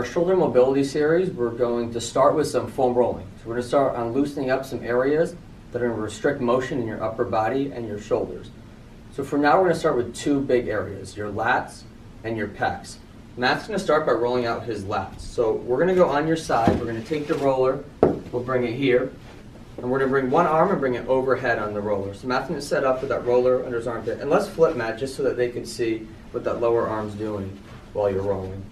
our shoulder mobility series, we're going to start with some foam rolling. So we're going to start on loosening up some areas that are going to restrict motion in your upper body and your shoulders. So for now, we're going to start with two big areas, your lats and your pecs. Matt's going to start by rolling out his lats. So we're going to go on your side. We're going to take the roller. We'll bring it here. And we're going to bring one arm and bring it overhead on the roller. So Matt's going to set up with that roller under his armpit. And let's flip Matt just so that they can see what that lower arm's doing while you're rolling.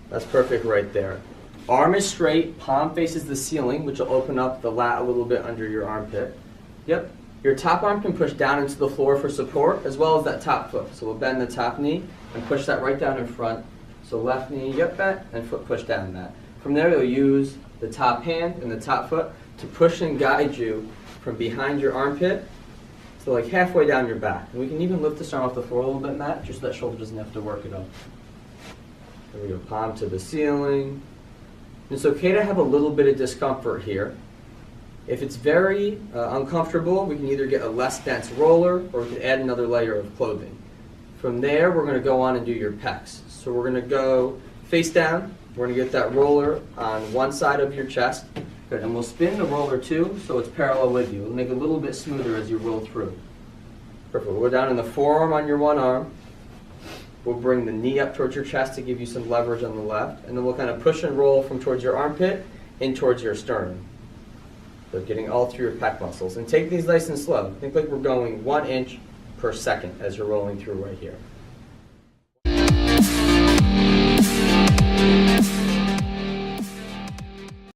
That's perfect right there. Arm is straight, palm faces the ceiling, which will open up the lat a little bit under your armpit. Yep. Your top arm can push down into the floor for support, as well as that top foot. So we'll bend the top knee and push that right down in front. So left knee, yep, bent, and foot push down that. From there, you'll use the top hand and the top foot to push and guide you from behind your armpit to like halfway down your back. And we can even lift this arm off the floor a little bit, Matt, just so that shoulder doesn't have to work it up. There we go, palm to the ceiling. It's okay to have a little bit of discomfort here. If it's very uncomfortable, we can either get a less dense roller or we can add another layer of clothing. From there, we're going to go on and do your pecs. So we're going to go face down. We're going to get that roller on one side of your chest. Good, and we'll spin the roller too so it's parallel with you. It'll make it a little bit smoother as you roll through. Perfect. We'll go down in the forearm on your one arm. We'll bring the knee up towards your chest to give you some leverage on the left. And then we'll kind of push and roll from towards your armpit in towards your sternum. So getting all through your pec muscles. And take these nice and slow. Think like we're going 1 inch per second as you're rolling through right here.